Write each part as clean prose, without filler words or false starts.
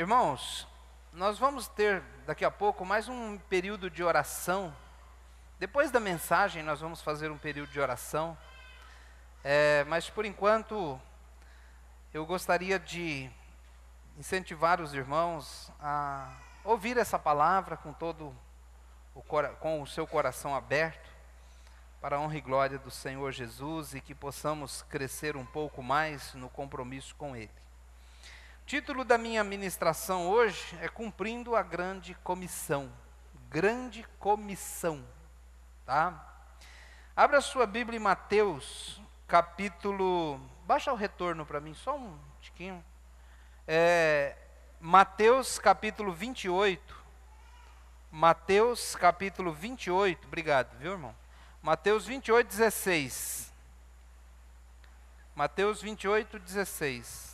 Irmãos, nós vamos ter daqui a pouco mais um período de oração. Depois da mensagem nós vamos fazer um período de oração. Mas por enquanto eu gostaria de incentivar os irmãos a ouvir essa palavra com com o seu coração aberto, para a honra e glória do Senhor Jesus, e que possamos crescer um pouco mais no compromisso com Ele. O título da minha ministração hoje é Cumprindo a Grande Comissão. Grande Comissão, tá? Abra a sua Bíblia em Mateus, capítulo... Baixa o retorno para mim, só um tiquinho. Mateus, capítulo 28. Mateus, capítulo 28. Obrigado, viu, irmão? Mateus 28, 16. Mateus 28, 16.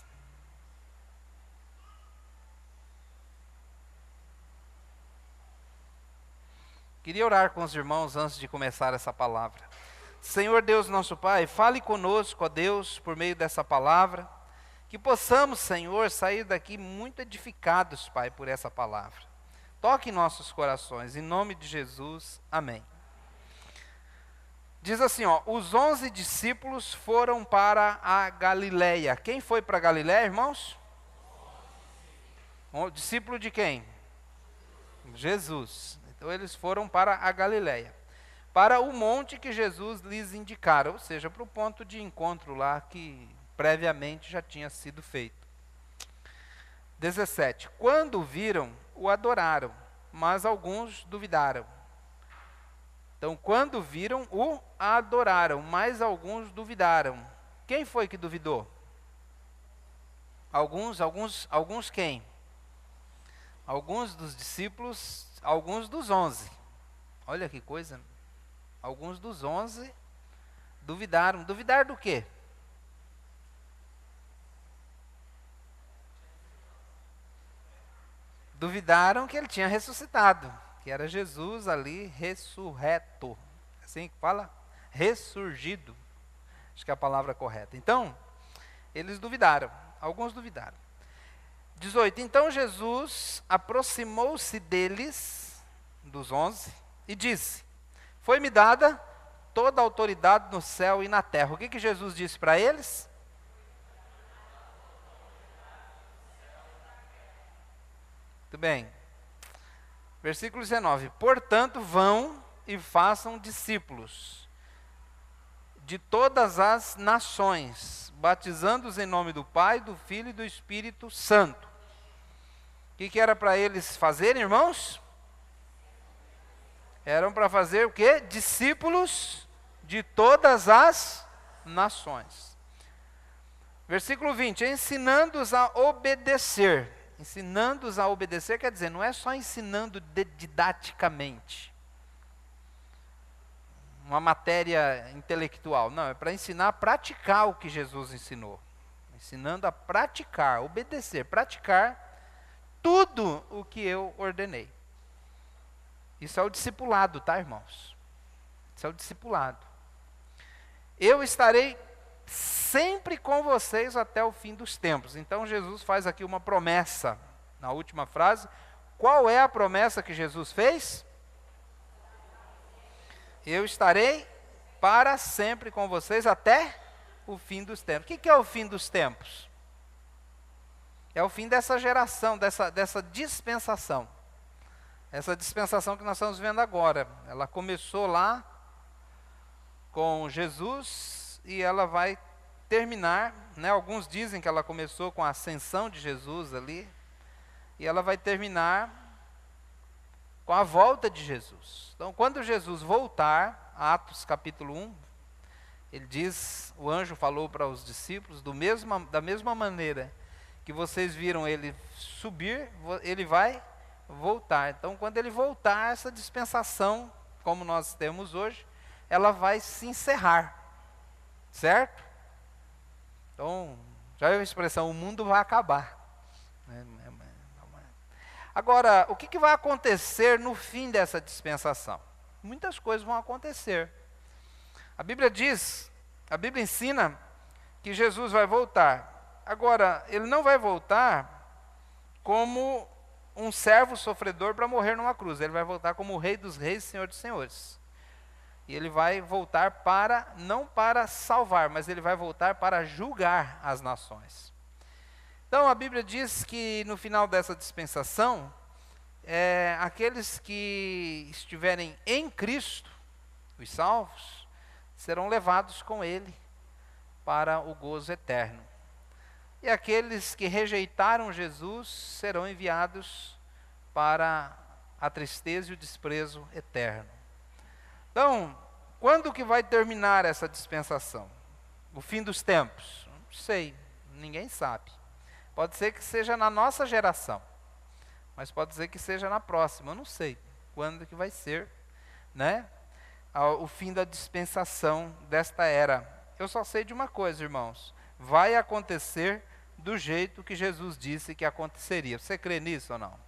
Queria orar com os irmãos antes de começar essa palavra. Senhor Deus nosso Pai, fale conosco, ó Deus, por meio dessa palavra, que possamos, Senhor, sair daqui muito edificados, Pai, por essa palavra. Toque em nossos corações, em nome de Jesus, amém. Diz assim, os 11 discípulos foram para a Galileia. Quem foi para a Galileia, irmãos? O discípulo de quem? Jesus. Então eles foram para a Galileia, para o monte que Jesus lhes indicara, ou seja, para o ponto de encontro lá que previamente já tinha sido feito. 17. Quando o viram, o adoraram, mas alguns duvidaram. Então, quando viram, o adoraram, mas alguns duvidaram. Quem foi que duvidou? Alguns quem? Alguns dos discípulos, alguns dos 11. Olha que coisa. Alguns dos 11 duvidaram. Duvidar do quê? Duvidaram que ele tinha ressuscitado, que era Jesus ali ressurreto. Assim que fala? Ressurgido. Acho que é a palavra correta. Então, eles duvidaram. Alguns duvidaram. 18. Então Jesus aproximou-se deles, dos 11, e disse: foi-me dada toda a autoridade no céu e na terra. O que Jesus disse para eles? Muito bem. Versículo 19. Portanto, vão e façam discípulos de todas as nações, batizando-os em nome do Pai, do Filho e do Espírito Santo. O que era para eles fazerem, irmãos? Eram para fazer o quê? Discípulos de todas as nações. Versículo 20. Ensinando-os a obedecer. Ensinando-os a obedecer quer dizer, não é só ensinando didaticamente, uma matéria intelectual. Não, é para ensinar a praticar o que Jesus ensinou. Ensinando a praticar, obedecer, praticar tudo o que eu ordenei. Isso é o discipulado, tá, irmãos? Isso é o discipulado. Eu estarei sempre com vocês até o fim dos tempos. Então Jesus faz aqui uma promessa, na última frase. Qual é a promessa que Jesus fez? Eu estarei para sempre com vocês até o fim dos tempos. O que é o fim dos tempos? É o fim dessa geração, dessa dispensação. Essa dispensação que nós estamos vendo agora. Ela começou lá com Jesus e ela vai terminar, né? Alguns dizem que ela começou com a ascensão de Jesus ali, e ela vai terminar com a volta de Jesus. Então, quando Jesus voltar, Atos capítulo 1, ele diz, o anjo falou para os discípulos, da mesma maneira que vocês viram ele subir, ele vai voltar. Então, quando ele voltar, essa dispensação, como nós temos hoje, ela vai se encerrar, certo? Então, já é a expressão, o mundo vai acabar. Agora, o que vai acontecer no fim dessa dispensação? Muitas coisas vão acontecer. A Bíblia ensina que Jesus vai voltar. Agora, ele não vai voltar como um servo sofredor para morrer numa cruz. Ele vai voltar como o Rei dos Reis, Senhor dos Senhores. E ele vai voltar para, não para salvar, mas ele vai voltar para julgar as nações. Então a Bíblia diz que no final dessa dispensação, aqueles que estiverem em Cristo, os salvos, serão levados com Ele para o gozo eterno. E aqueles que rejeitaram Jesus serão enviados para a tristeza e o desprezo eterno. Então, quando que vai terminar essa dispensação? O fim dos tempos? Não sei, ninguém sabe. Pode ser que seja na nossa geração, mas pode ser que seja na próxima, eu não sei quando que vai ser, né? O fim da dispensação desta era. Eu só sei de uma coisa, irmãos, vai acontecer do jeito que Jesus disse que aconteceria. Você crê nisso ou não?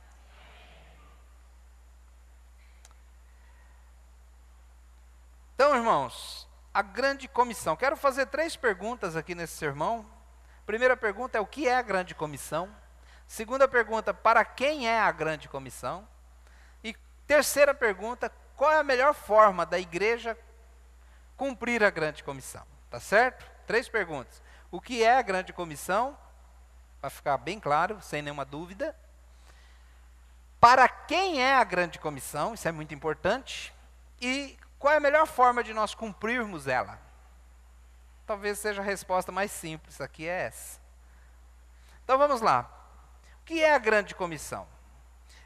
Então, irmãos, a grande comissão. Quero fazer 3 perguntas aqui nesse sermão. Primeira pergunta é: o que é a grande comissão? Segunda pergunta: para quem é a grande comissão? E terceira pergunta: qual é a melhor forma da igreja cumprir a grande comissão? Tá certo? 3 perguntas. O que é a grande comissão? Para ficar bem claro, sem nenhuma dúvida. Para quem é a grande comissão? Isso é muito importante. E qual é a melhor forma de nós cumprirmos ela? Talvez seja a resposta mais simples aqui, é essa. Então vamos lá. O que é a grande comissão?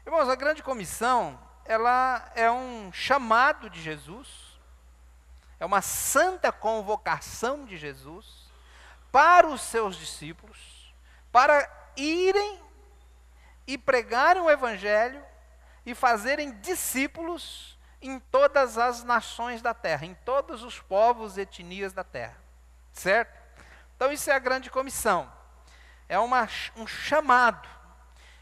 Irmãos, a grande comissão, ela é um chamado de Jesus, é uma santa convocação de Jesus para os seus discípulos, para irem e pregarem o Evangelho e fazerem discípulos em todas as nações da terra, em todos os povos e etnias da terra, certo? Então isso é a grande comissão, é um chamado,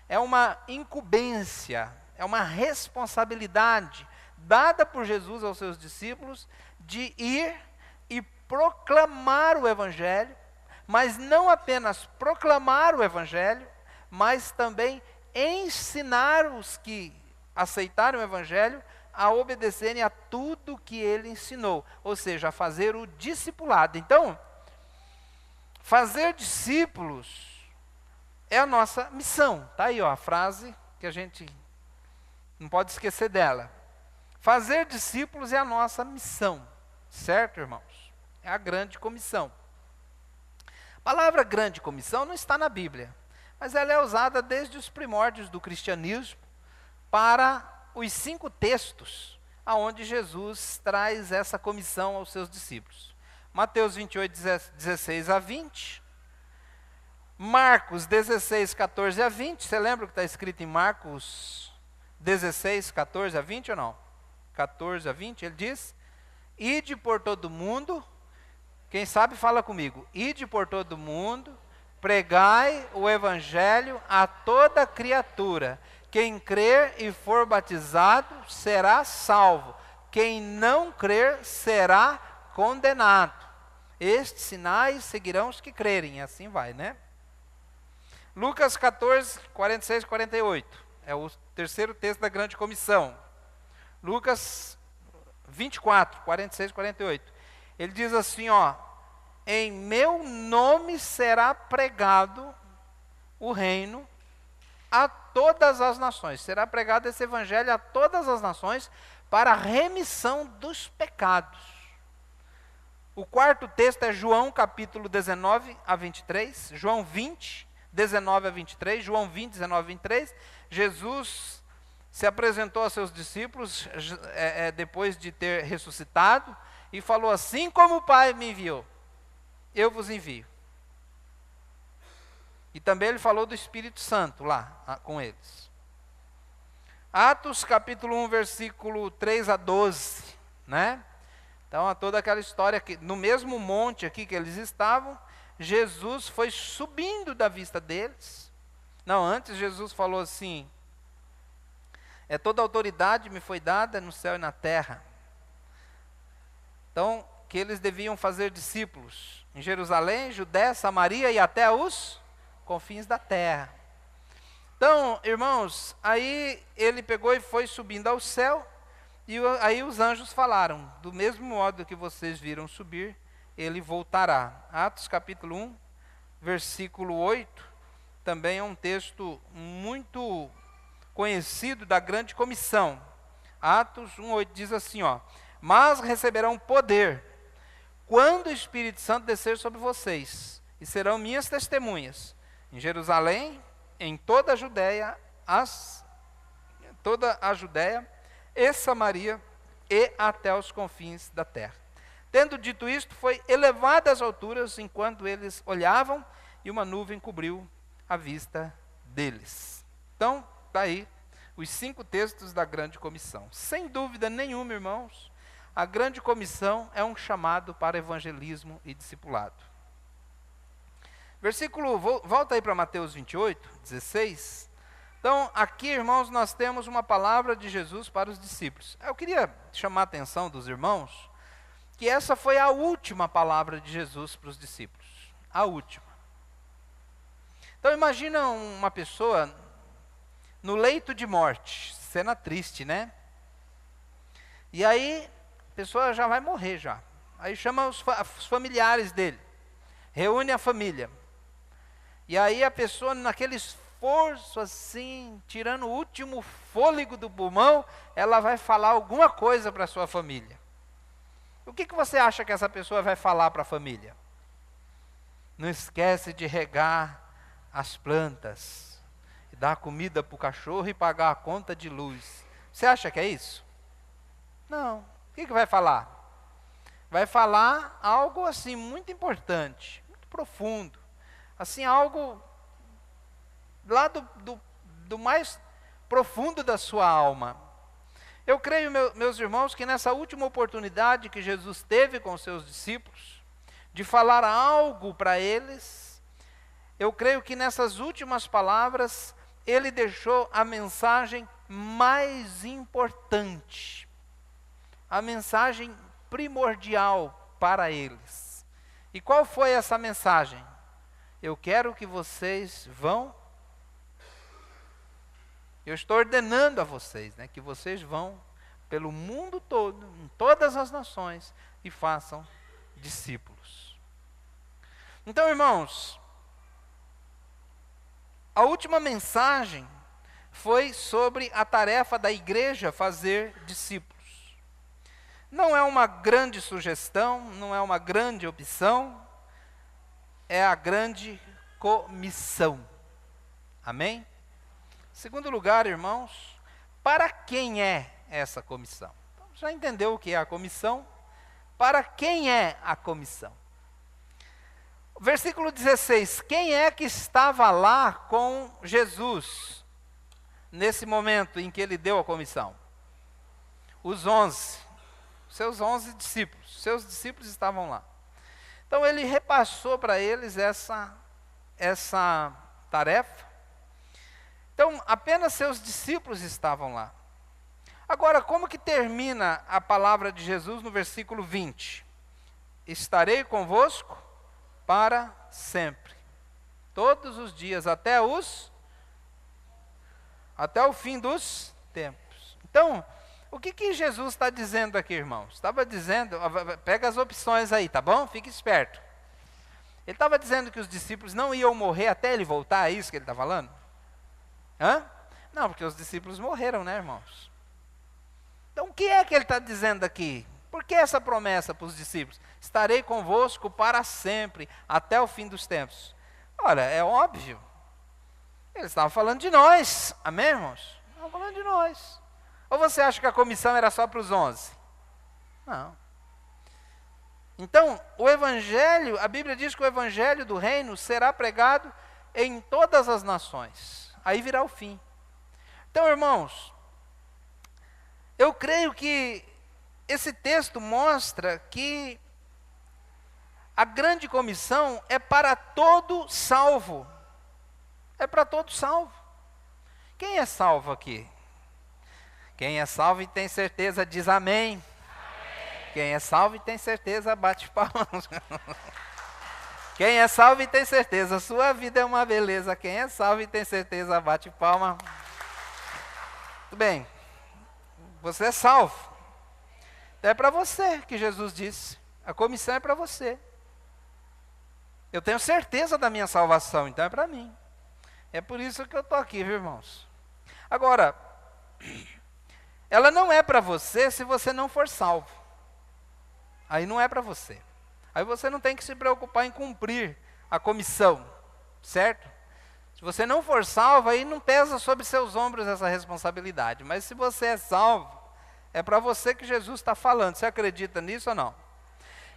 é uma incumbência, é uma responsabilidade dada por Jesus aos seus discípulos de ir e proclamar o Evangelho, mas não apenas proclamar o Evangelho, mas também ensinar os que aceitaram o Evangelho a obedecerem a tudo que ele ensinou, ou seja, a fazer o discipulado. Então, fazer discípulos é a nossa missão. Está aí, ó, a frase que a gente não pode esquecer dela. Fazer discípulos é a nossa missão, certo, irmãos? É a grande comissão. A palavra grande comissão não está na Bíblia, mas ela é usada desde os primórdios do cristianismo para os 5 textos aonde Jesus traz essa comissão aos seus discípulos. Mateus 28, 16 a 20, Marcos 16, 14 a 20, você lembra o que está escrito em Marcos 16, 14 a 20 ou não? 14 a 20, ele diz: ide por todo mundo, quem sabe fala comigo, ide por todo mundo, pregai o Evangelho a toda criatura. Quem crer e for batizado será salvo. Quem não crer será condenado. Estes sinais seguirão os que crerem. E assim vai, né? Lucas 14, 46 e 48. É o terceiro texto da grande comissão. Lucas 24, 46 e 48. Ele diz assim, ó: em meu nome será pregado o reino a todas as nações. Será pregado esse evangelho a todas as nações para a remissão dos pecados. O quarto texto é João capítulo 19 a 23, João 20, 19 a 23, João 20, 19 a 23. Jesus se apresentou aos seus discípulos depois de ter ressuscitado e falou: assim como o Pai me enviou, eu vos envio. E também ele falou do Espírito Santo lá com eles. Atos capítulo 1, versículo 3 a 12, né? Então, toda aquela história que no mesmo monte aqui que eles estavam, Jesus foi subindo da vista deles. Não, antes Jesus falou assim: toda autoridade me foi dada no céu e na terra. Então, que eles deviam fazer discípulos em Jerusalém, Judéia, Samaria e até os confins da terra. Então, irmãos, aí ele pegou e foi subindo ao céu, e aí os anjos falaram, do mesmo modo que vocês viram subir, ele voltará. Atos capítulo 1, versículo 8, também é um texto muito conhecido da grande comissão. Atos 1:8 diz assim, ó: mas receberão poder quando o Espírito Santo descer sobre vocês, e serão minhas testemunhas em Jerusalém, em toda a Judéia, e Samaria, e até os confins da terra. Tendo dito isto, foi elevado às alturas enquanto eles olhavam, e uma nuvem cobriu a vista deles. Então, está aí os 5 textos da grande comissão. Sem dúvida nenhuma, irmãos, a grande comissão é um chamado para evangelismo e discipulado. Volta aí para Mateus 28, 16. Então, aqui, irmãos, nós temos uma palavra de Jesus para os discípulos. Eu queria chamar a atenção dos irmãos, que essa foi a última palavra de Jesus para os discípulos. A última. Então, imagina uma pessoa no leito de morte, cena triste, né? E aí, a pessoa já vai morrer já. Aí chama os familiares dele, reúne a família. E aí a pessoa, naquele esforço assim, tirando o último fôlego do pulmão, ela vai falar alguma coisa para a sua família. O que você acha que essa pessoa vai falar para a família? Não esquece de regar as plantas, dar comida para o cachorro e pagar a conta de luz. Você acha que é isso? Não. O que vai falar? Vai falar algo assim muito importante, muito profundo. Assim, algo lá do mais profundo da sua alma. Eu creio, meus irmãos, que nessa última oportunidade que Jesus teve com os seus discípulos, de falar algo para eles, eu creio que nessas últimas palavras, ele deixou a mensagem mais importante, a mensagem primordial para eles. E qual foi essa mensagem? Eu quero que vocês vão, eu estou ordenando a vocês, né, que vocês vão pelo mundo todo, em todas as nações, e façam discípulos. Então, irmãos, a última mensagem foi sobre a tarefa da igreja fazer discípulos. Não é uma grande sugestão, não é uma grande opção, é a grande comissão. Amém? Segundo lugar, irmãos, para quem é essa comissão? Então, já entendeu o que é a comissão? Para quem é a comissão? Versículo 16, quem é que estava lá com Jesus, nesse momento em que ele deu a comissão? Os 11, seus 11 discípulos, seus discípulos estavam lá. Então ele repassou para eles essa tarefa. Então apenas seus discípulos estavam lá. Agora, como que termina a palavra de Jesus no versículo 20? Estarei convosco para sempre, todos os dias, até o fim dos tempos. Então, o que Jesus está dizendo aqui, irmãos? Estava dizendo, pega as opções aí, tá bom? Fique esperto. Ele estava dizendo que os discípulos não iam morrer até ele voltar, é isso que ele está falando? Hã? Não, porque os discípulos morreram, né, irmãos? Então, o que é que ele está dizendo aqui? Por que essa promessa para os discípulos? Estarei convosco para sempre, até o fim dos tempos. Olha, é óbvio. Eles estavam falando de nós, amém, irmãos? Estavam falando de nós. Ou você acha que a comissão era só para os 11? Não. Então, o evangelho, a Bíblia diz que o evangelho do reino será pregado em todas as nações. Aí virá o fim. Então, irmãos, eu creio que esse texto mostra que a grande comissão é para todo salvo. É para todo salvo. Quem é salvo aqui? Quem é salvo e tem certeza diz amém. Amém. Quem é salvo e tem certeza bate palmas. Quem é salvo e tem certeza, sua vida é uma beleza. Quem é salvo e tem certeza, bate palma. Tudo bem, você é salvo. Então é para você que Jesus disse, a comissão é para você. Eu tenho certeza da minha salvação, então é para mim. É por isso que eu estou aqui, viu, irmãos? Agora, ela não é para você se você não for salvo. Aí não é para você. Aí você não tem que se preocupar em cumprir a comissão, certo? Se você não for salvo, aí não pesa sobre seus ombros essa responsabilidade. Mas se você é salvo, é para você que Jesus está falando. Você acredita nisso ou não?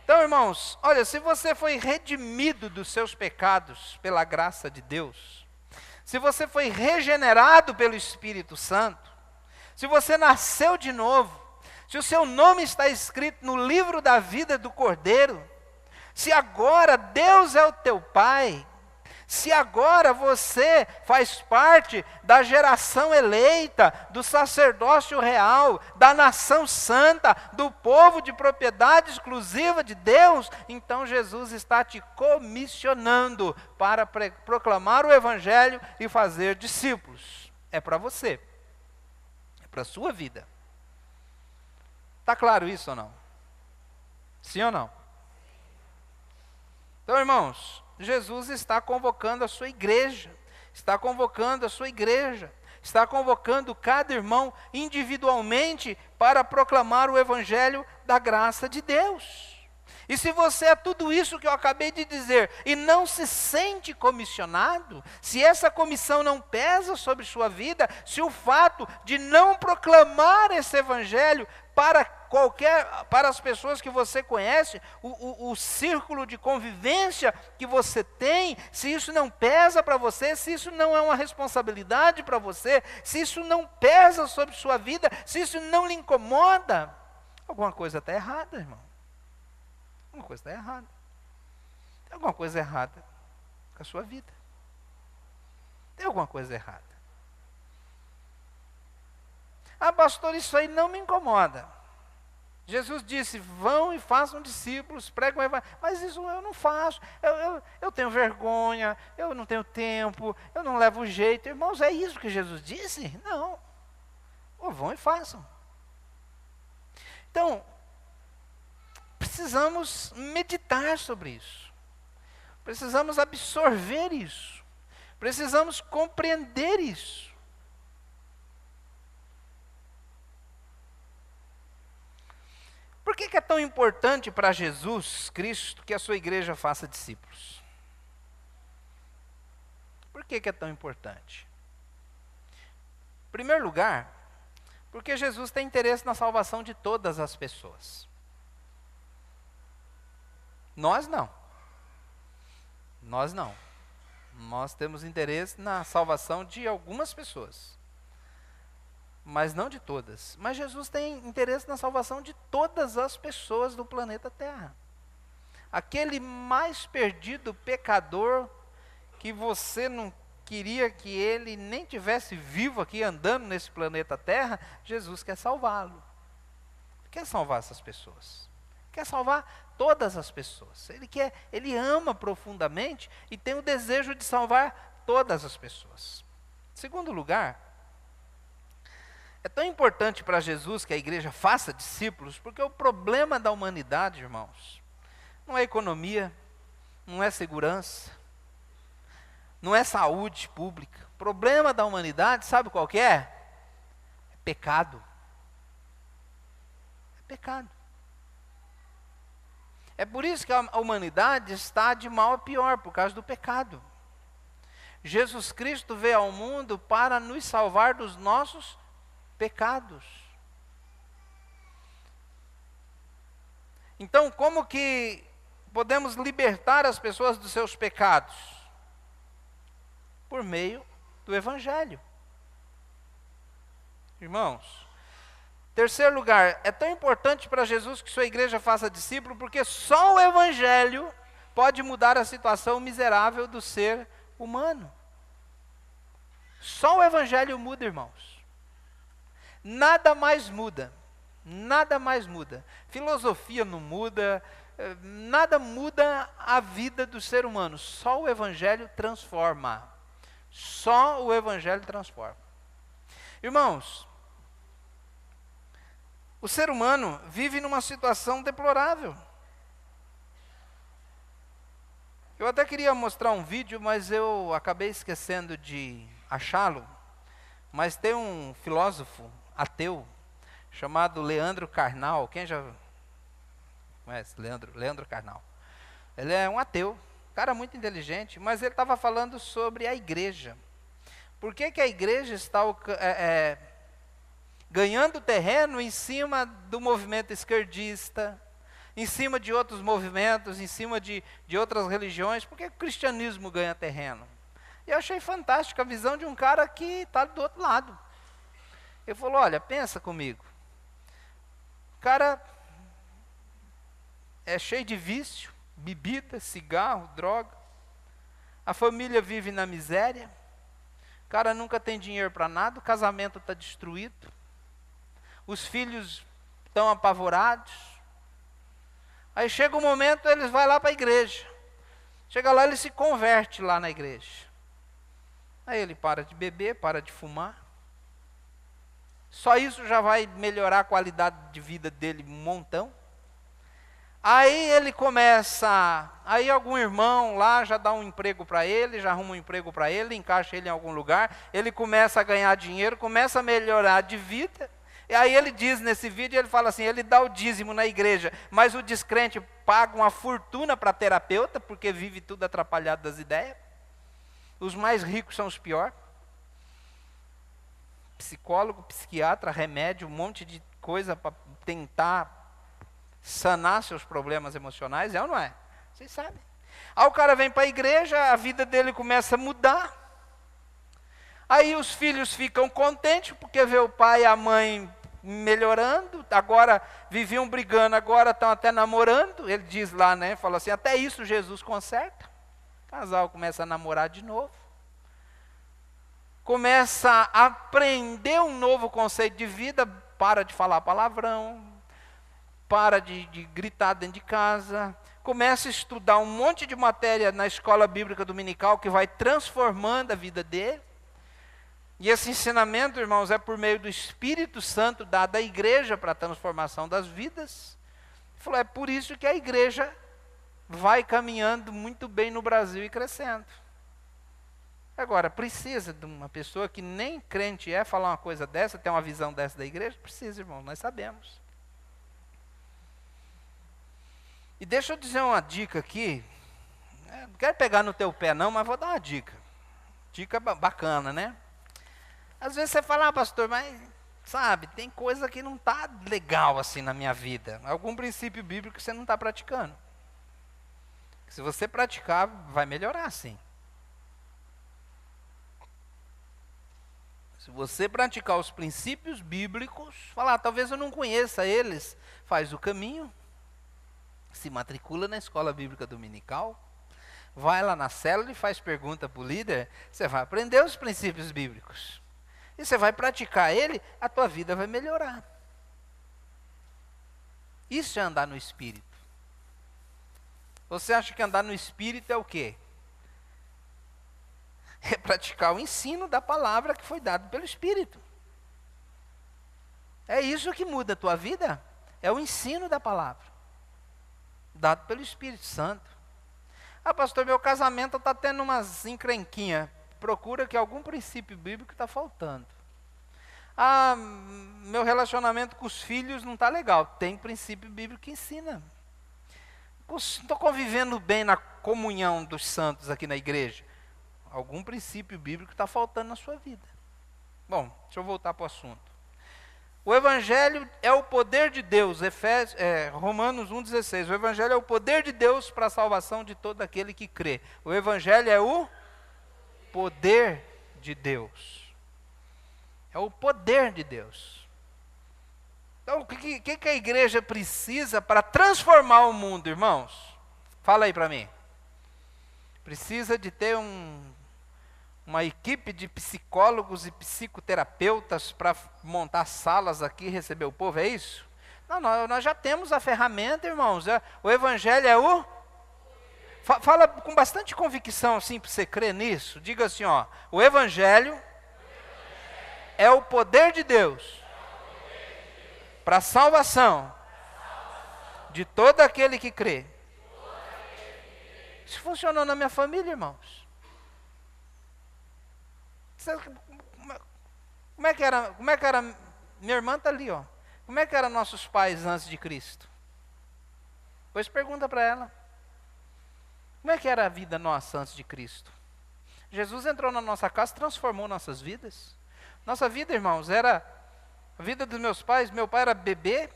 Então, irmãos, olha, se você foi redimido dos seus pecados pela graça de Deus, se você foi regenerado pelo Espírito Santo, se você nasceu de novo, se o seu nome está escrito no livro da vida do Cordeiro, se agora Deus é o teu Pai, se agora você faz parte da geração eleita, do sacerdócio real, da nação santa, do povo de propriedade exclusiva de Deus, então Jesus está te comissionando para proclamar o Evangelho e fazer discípulos. É para você, é para a sua vida. Está claro isso ou não? Sim ou não? Então, irmãos, Jesus está convocando a sua igreja, está convocando cada irmão individualmente para proclamar o Evangelho da graça de Deus. E se você é tudo isso que eu acabei de dizer e não se sente comissionado, se essa comissão não pesa sobre sua vida, se o fato de não proclamar esse Evangelho para as pessoas que você conhece, o círculo de convivência que você tem, se isso não pesa para você, se isso não é uma responsabilidade para você, se isso não pesa sobre sua vida, se isso não lhe incomoda, alguma coisa está errada, irmão. Alguma coisa está errada. Tem alguma coisa errada com a sua vida. Tem alguma coisa errada. Ah, pastor, isso aí não me incomoda. Jesus disse, vão e façam discípulos, pregam o evangelho. Mas isso eu não faço. Eu tenho vergonha, eu não tenho tempo, eu não levo jeito. Irmãos, é isso que Jesus disse? Não. Ou vão e façam. Então, precisamos meditar sobre isso. Precisamos absorver isso. Precisamos compreender isso. Por que é tão importante para Jesus Cristo que a sua igreja faça discípulos? Por que é tão importante? Em primeiro lugar, porque Jesus tem interesse na salvação de todas as pessoas. Nós não. Nós não. Nós temos interesse na salvação de algumas pessoas, mas não de todas. Mas Jesus tem interesse na salvação de todas as pessoas do planeta Terra. Aquele mais perdido pecador que você não queria que ele nem tivesse vivo aqui andando nesse planeta Terra, Jesus quer salvá-lo. Quer salvar essas pessoas. Quer salvar todas as pessoas. Ele ama profundamente e tem o desejo de salvar todas as pessoas. Em segundo lugar, é tão importante para Jesus que a igreja faça discípulos, porque o problema da humanidade, irmãos, não é economia, não é segurança, não é saúde pública. O problema da humanidade, sabe qual que é? É pecado. É pecado. É por isso que a humanidade está de mal a pior, por causa do pecado. Jesus Cristo veio ao mundo para nos salvar dos nossos pecados. Então, como que podemos libertar as pessoas dos seus pecados? Por meio do Evangelho. Irmãos, terceiro lugar, é tão importante para Jesus que sua igreja faça discípulo, porque só o Evangelho pode mudar a situação miserável do ser humano. Só o Evangelho muda, irmãos. Nada mais muda. Nada mais muda. Filosofia não muda, nada muda a vida do ser humano, só o Evangelho transforma. Só o Evangelho transforma. Irmãos, o ser humano vive numa situação deplorável. Eu até queria mostrar um vídeo, mas eu acabei esquecendo de achá-lo. Mas tem um filósofo ateu chamado Leandro Carnal. Quem já conhece Leandro Carnal? Ele é um ateu, cara muito inteligente, mas ele estava falando sobre a igreja. Por que a igreja está ganhando terreno em cima do movimento esquerdista, em cima de outros movimentos, em cima de outras religiões? Por que o cristianismo ganha terreno? E eu achei fantástica a visão de um cara que está do outro lado. Ele falou, olha, pensa comigo. O cara é cheio de vício, bebida, cigarro, droga. A família vive na miséria. O cara nunca tem dinheiro para nada, o casamento está destruído. Os filhos estão apavorados. Aí chega um momento, eles vão lá para a igreja. Chega lá, ele se converte lá na igreja. Aí ele para de beber, para de fumar. Só isso já vai melhorar a qualidade de vida dele um montão. Aí ele começa, aí algum irmão lá já dá um emprego para ele, já arruma um emprego para ele, encaixa ele em algum lugar, ele começa a ganhar dinheiro, começa a melhorar de vida. E aí ele diz nesse vídeo, ele fala assim, ele dá o dízimo na igreja, mas o descrente paga uma fortuna para terapeuta, porque vive tudo atrapalhado das ideias. Os mais ricos são os piores. Psicólogo, psiquiatra, remédio, um monte de coisa para tentar sanar seus problemas emocionais, é ou não é? Vocês sabem. Aí o cara vem para a igreja, a vida dele começa a mudar. Aí os filhos ficam contentes, porque vê o pai e a mãe melhorando, agora viviam brigando, agora estão até namorando. Ele diz lá, né, fala assim, até isso Jesus conserta. O casal começa a namorar de novo. Começa a aprender um novo conceito de vida, para de falar palavrão, para de gritar dentro de casa, começa a estudar um monte de matéria na escola bíblica dominical que vai transformando a vida dele. E esse ensinamento, irmãos, é por meio do Espírito Santo dado à igreja para a transformação das vidas. Ele falou, é por isso que a igreja vai caminhando muito bem no Brasil e crescendo. Agora, precisa de uma pessoa que nem crente é falar uma coisa dessa, ter uma visão dessa da igreja? Precisa, irmão, nós sabemos. E deixa eu dizer uma dica aqui, não quero pegar no teu pé não, mas vou dar uma dica. Dica bacana, né? Às vezes você fala, pastor, mas sabe, tem coisa que não está legal assim na minha vida. Algum princípio bíblico que você não está praticando. Se você praticar, vai melhorar sim. Se você praticar os princípios bíblicos, falar, talvez eu não conheça eles, faz o caminho, se matricula na escola bíblica dominical, vai lá na célula e faz pergunta para o líder, você vai aprender os princípios bíblicos. E você vai praticar ele, a tua vida vai melhorar. Isso é andar no Espírito. Você acha que andar no Espírito é o quê? É praticar o ensino da palavra que foi dado pelo Espírito. É isso que muda a tua vida, é o ensino da palavra, dado pelo Espírito Santo. Ah, pastor, meu casamento está tendo umas encrenquinhas. Procura que algum princípio bíblico está faltando. Ah, meu relacionamento com os filhos não está legal. Tem princípio bíblico que ensina. Estou convivendo bem na comunhão dos santos aqui na igreja. Algum princípio bíblico está faltando na sua vida. Bom, deixa eu voltar para o assunto. O Evangelho é o poder de Deus, Romanos 1,16. O Evangelho é o poder de Deus para a salvação de todo aquele que crê. O Evangelho é o poder de Deus. É o poder de Deus. Então, o que a igreja precisa para transformar o mundo, irmãos? Fala aí para mim. Precisa de ter uma equipe de psicólogos e psicoterapeutas para montar salas aqui e receber o povo, é isso? Não, nós já temos a ferramenta, irmãos. O Evangelho é o... Fala com bastante convicção, assim, para você crer nisso. Diga assim, ó, o Evangelho é o poder de Deus para a salvação de todo aquele que crê. Isso funcionou na minha família, irmãos. Como é que era? Minha irmã está ali, ó. Como é que eram nossos pais antes de Cristo? Pois pergunta para ela. Como é que era a vida nossa antes de Cristo? Jesus entrou na nossa casa, transformou nossas vidas. Nossa vida, irmãos, era a vida dos meus pais. Meu pai era bebê,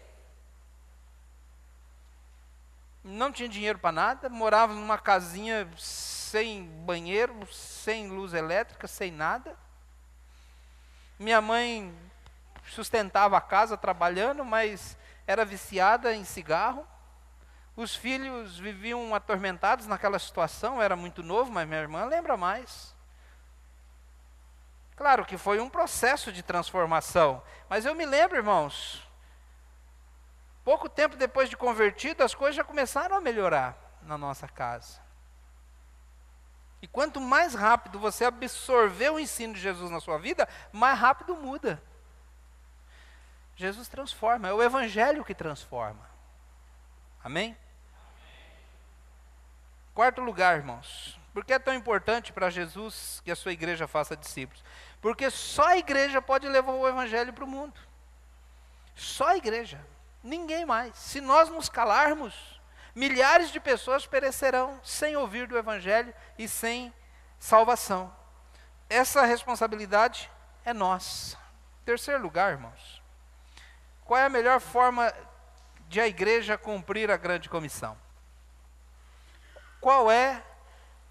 não tinha dinheiro para nada, morava numa casinha sem banheiro, sem luz elétrica, sem nada. Minha mãe sustentava a casa trabalhando, mas era viciada em cigarro. Os filhos viviam atormentados naquela situação. Eu era muito novo, mas minha irmã lembra mais. Claro que foi um processo de transformação, mas eu me lembro, irmãos, pouco tempo depois de convertido, as coisas já começaram a melhorar na nossa casa. E quanto mais rápido você absorver o ensino de Jesus na sua vida, mais rápido muda. Jesus transforma, é o Evangelho que transforma. Amém? Quarto lugar, irmãos. Por que é tão importante para Jesus que a sua igreja faça discípulos? Porque só a igreja pode levar o Evangelho para o mundo. Só a igreja. Ninguém mais. Se nós nos calarmos, milhares de pessoas perecerão sem ouvir do Evangelho e sem salvação. Essa responsabilidade é nossa. Terceiro lugar, irmãos. Qual é a melhor forma de a igreja cumprir a grande comissão? Qual é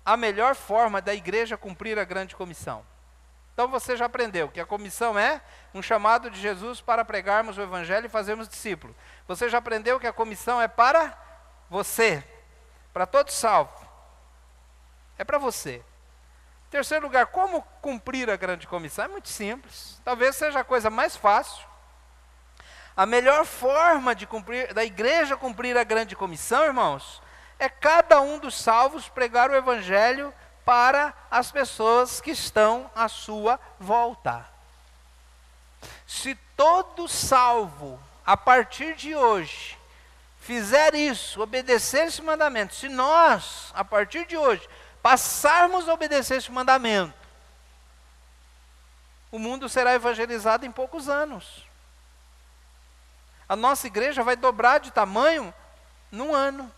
a melhor forma da igreja cumprir a grande comissão? Então você já aprendeu que a comissão é um chamado de Jesus para pregarmos o Evangelho e fazermos discípulos. Você já aprendeu que a comissão é para você, para todos salvos. É para você. Terceiro lugar, como cumprir a grande comissão? É muito simples. Talvez seja a coisa mais fácil. A melhor forma da igreja cumprir a grande comissão, irmãos, é cada um dos salvos pregar o Evangelho para as pessoas que estão à sua volta. Se todo salvo, a partir de hoje, fizer isso, obedecer esse mandamento, se nós, a partir de hoje, passarmos a obedecer esse mandamento, o mundo será evangelizado em poucos anos. A nossa igreja vai dobrar de tamanho num ano.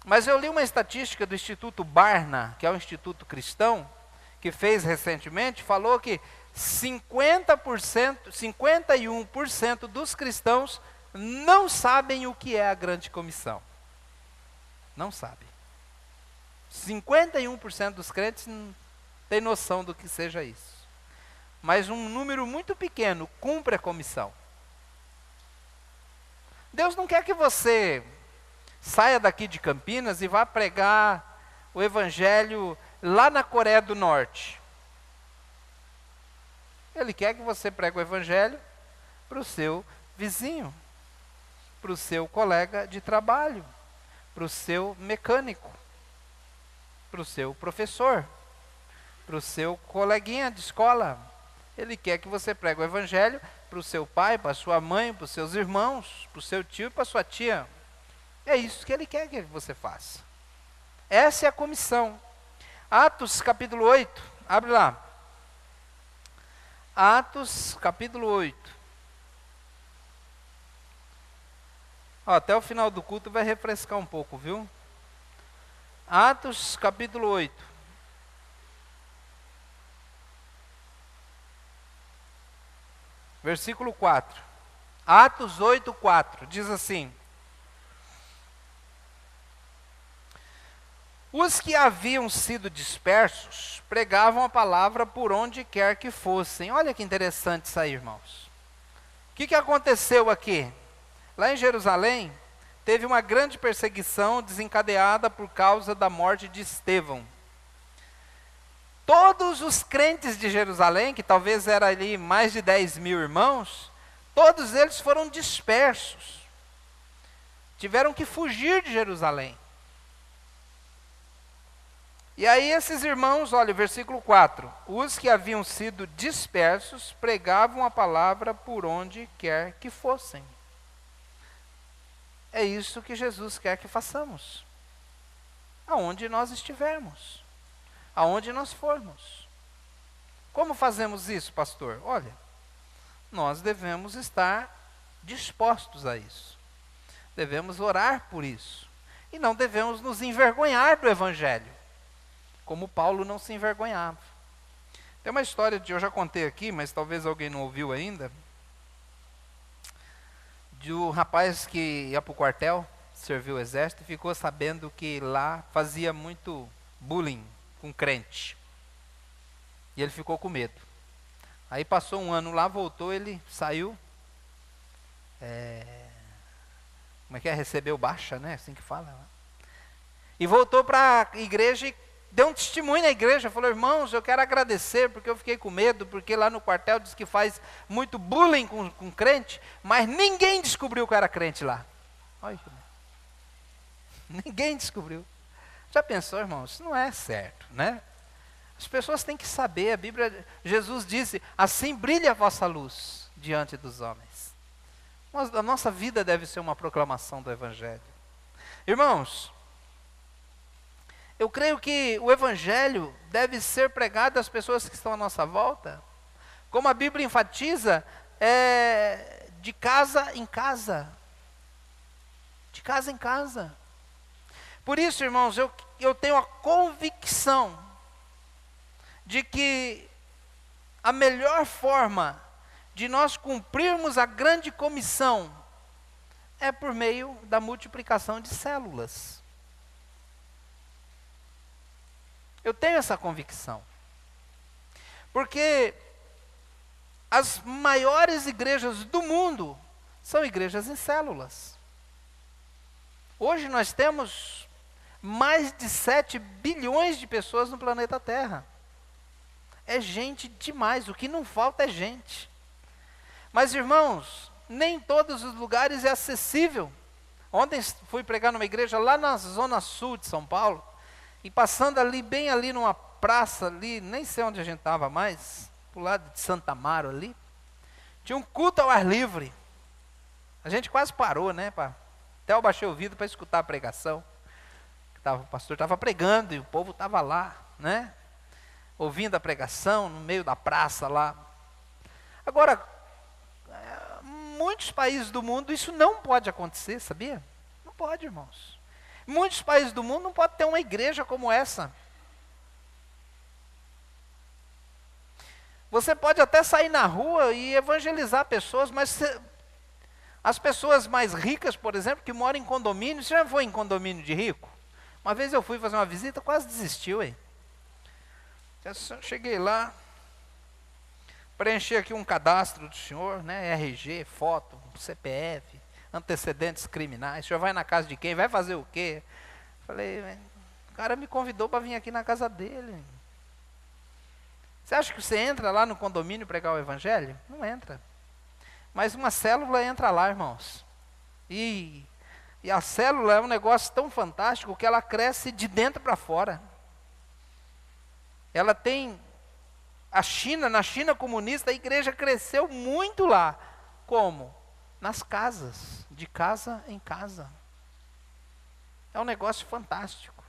Mas eu li uma estatística do Instituto Barna, que é um instituto cristão, que fez recentemente, falou que 51% dos cristãos não sabem o que é a grande comissão. Não sabem. 51% dos crentes não tem noção do que seja isso. Mas um número muito pequeno cumpre a comissão. Deus não quer que você saia daqui de Campinas e vá pregar o Evangelho lá na Coreia do Norte. Ele quer que você pregue o Evangelho para o seu vizinho, para o seu colega de trabalho, para o seu mecânico, para o seu professor, para o seu coleguinha de escola. Ele quer que você pregue o Evangelho para o seu pai, para a sua mãe, para os seus irmãos, para o seu tio e para a sua tia. É isso que ele quer que você faça. Essa é a comissão. Atos capítulo 8, abre lá. Atos capítulo 8. Até o final do culto vai refrescar um pouco, viu? Atos capítulo 8. Versículo 4. Atos 8, 4. Diz assim: os que haviam sido dispersos pregavam a palavra por onde quer que fossem. Olha que interessante isso aí, irmãos. O que aconteceu aqui? Lá em Jerusalém, teve uma grande perseguição desencadeada por causa da morte de Estevão. todos os crentes de Jerusalém, que talvez era ali mais de 10.000 irmãos, todos eles foram dispersos. Tiveram que fugir de Jerusalém. E aí esses irmãos, olha o versículo 4. Os que haviam sido dispersos pregavam a palavra por onde quer que fossem. É isso que Jesus quer que façamos. Aonde nós estivermos. Aonde nós formos. Como fazemos isso, pastor? Olha, nós devemos estar dispostos a isso. Devemos orar por isso. E não devemos nos envergonhar do Evangelho, como Paulo não se envergonhava. Tem uma história eu já contei aqui, mas talvez alguém não ouviu ainda, de um rapaz que ia para o quartel, serviu o exército, e ficou sabendo que lá fazia muito bullying com crente. E ele ficou com medo. Aí passou um ano lá, voltou, ele saiu, como é que é? Recebeu baixa, né? Assim que fala. E voltou para a igreja e deu um testemunho na igreja, falou: irmãos, eu quero agradecer, porque eu fiquei com medo, porque lá no quartel diz que faz muito bullying com crente, mas ninguém descobriu que eu era crente lá. Olha, ninguém descobriu. Já pensou, irmãos? Isso não é certo, né? As pessoas têm que saber, a Bíblia, Jesus disse: assim brilha a vossa luz diante dos homens. A nossa vida deve ser uma proclamação do Evangelho. Irmãos, eu creio que o Evangelho deve ser pregado às pessoas que estão à nossa volta. Como a Bíblia enfatiza, de casa em casa. De casa em casa. Por isso, irmãos, eu tenho a convicção de que a melhor forma de nós cumprirmos a grande comissão é por meio da multiplicação de células. Eu tenho essa convicção. Porque as maiores igrejas do mundo são igrejas em células. Hoje nós temos mais de 7 bilhões de pessoas no planeta Terra. É gente demais, o que não falta é gente. Mas, irmãos, nem todos os lugares é acessível. Ontem fui pregar numa igreja lá na zona sul de São Paulo, e passando ali, bem ali numa praça ali, nem sei onde a gente estava mais, pro lado de Santa Amaro ali, tinha um culto ao ar livre. A gente quase parou, né? Até eu baixei o vidro para escutar a pregação. O pastor estava pregando e o povo estava lá, né? Ouvindo a pregação no meio da praça lá. Agora, muitos países do mundo isso não pode acontecer, sabia? Não pode, irmãos. Muitos países do mundo não pode ter uma igreja como essa. Você pode até sair na rua e evangelizar pessoas, mas as pessoas mais ricas, por exemplo, que moram em condomínio, você já foi em condomínio de rico? Uma vez eu fui fazer uma visita, quase desistiu, hein? Cheguei lá, preenchi aqui um cadastro do senhor, né? RG, foto, CPF, antecedentes criminais. O senhor vai na casa de quem? Vai fazer o quê? Falei, o cara me convidou para vir aqui na casa dele. Você acha que você entra lá no condomínio pregar o evangelho? Não entra. Mas uma célula entra lá, irmãos. E a célula é um negócio tão fantástico que ela cresce de dentro para fora. Ela tem na China comunista, a igreja cresceu muito lá. Como? Nas casas, de casa em casa. É um negócio fantástico.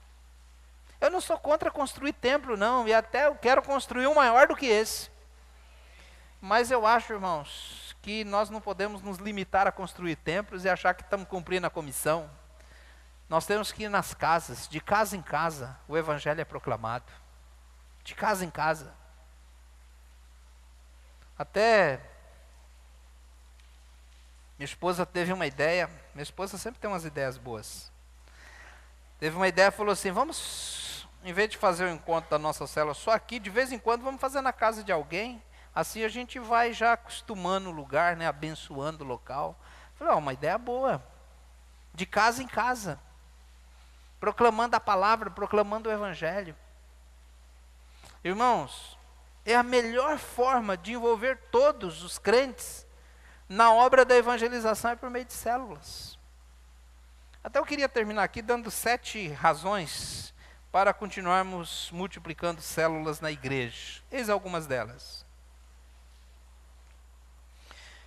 Eu não sou contra construir templo, não, e até eu quero construir um maior do que esse. Mas eu acho, irmãos, que nós não podemos nos limitar a construir templos e achar que estamos cumprindo a comissão. Nós temos que ir nas casas, de casa em casa, o evangelho é proclamado. De casa em casa. Até minha esposa teve uma ideia, minha esposa sempre tem umas ideias boas. Teve uma ideia, falou assim, vamos, em vez de fazer o encontro da nossa célula só aqui, de vez em quando vamos fazer na casa de alguém, assim a gente vai já acostumando o lugar, né, abençoando o local. Falei, uma ideia boa, de casa em casa, proclamando a palavra, proclamando o evangelho. Irmãos, é a melhor forma de envolver todos os crentes na obra da evangelização é por meio de células. Até eu queria terminar aqui dando 7 razões para continuarmos multiplicando células na igreja. Eis algumas delas.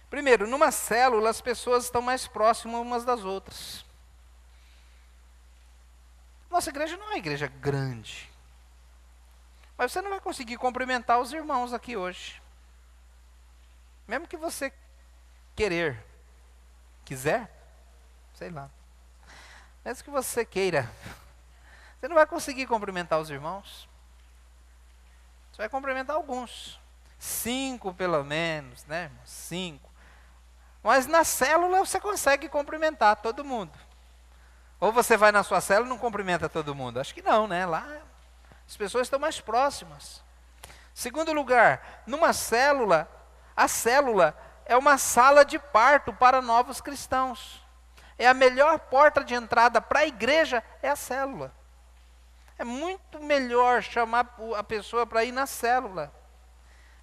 Primeiro, numa célula as pessoas estão mais próximas umas das outras. Nossa igreja não é uma igreja grande. Mas você não vai conseguir cumprimentar os irmãos aqui hoje. Mesmo que você quiser, sei lá. Mesmo que você queira, você não vai conseguir cumprimentar os irmãos. Você vai cumprimentar alguns. 5 pelo menos, né, irmãos? 5. Mas na célula você consegue cumprimentar todo mundo. Ou você vai na sua célula e não cumprimenta todo mundo? Acho que não, né? Lá as pessoas estão mais próximas. Segundo lugar, numa célula, a célula é uma sala de parto para novos cristãos. É a melhor porta de entrada para a igreja, é a célula. É muito melhor chamar a pessoa para ir na célula.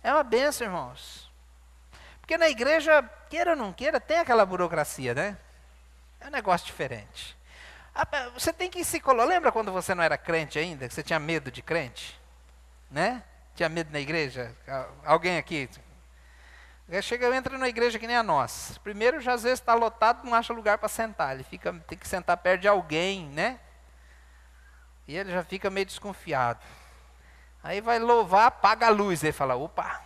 É uma bênção, irmãos. Porque na igreja, queira ou não queira, tem aquela burocracia, né? É um negócio diferente. Você tem que se colocar. Lembra quando você não era crente ainda, que você tinha medo de crente? Né? Tinha medo na igreja? Alguém aqui? Entra na igreja que nem a nossa. Primeiro, já às vezes está lotado, não acha lugar para sentar. Ele tem que sentar perto de alguém, né? E ele já fica meio desconfiado. Aí vai louvar, apaga a luz. Ele fala, opa,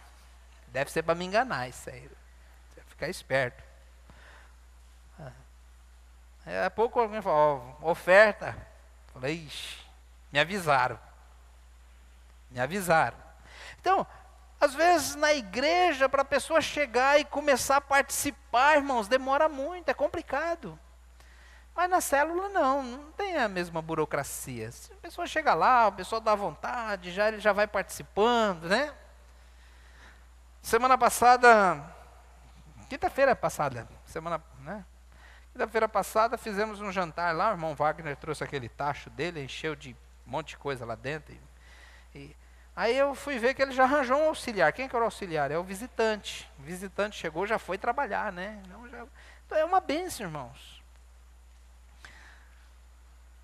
deve ser para me enganar isso aí. Você vai ficar esperto. Aí a pouco alguém fala, oferta. Eu falei, ixi, me avisaram. Me avisaram. Então, às vezes na igreja, para a pessoa chegar e começar a participar, irmãos, demora muito, é complicado. Mas na célula não tem a mesma burocracia. Se a pessoa chega lá, a pessoa dá vontade, ele já vai participando, né? Semana passada, quinta-feira passada, quinta-feira passada fizemos um jantar lá, o irmão Wagner trouxe aquele tacho dele, encheu de um monte de coisa lá dentro. Aí eu fui ver que ele já arranjou um auxiliar. Quem que era o auxiliar? É o visitante. O visitante chegou, já foi trabalhar, né? Então é uma bênção, irmãos.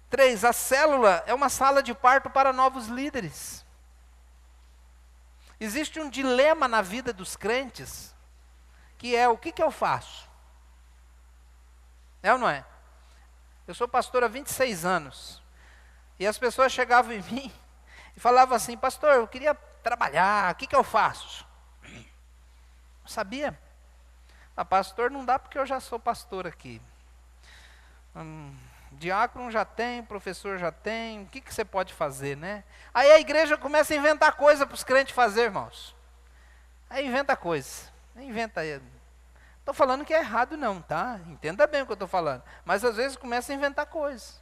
3, a célula é uma sala de parto para novos líderes. Existe um dilema na vida dos crentes, que é, o que eu faço? É ou não é? Eu sou pastor há 26 anos, e as pessoas chegavam em mim e falavam assim, pastor, eu queria trabalhar, o que eu faço? Eu sabia? Pastor não dá porque eu já sou pastor aqui. Diácono já tem, professor já tem, o que você pode fazer, né? Aí a igreja começa a inventar coisa para os crentes fazer, irmãos. Aí inventa coisa, estou falando que é errado não, tá? Entenda bem o que eu estou falando. Mas às vezes começa a inventar coisa.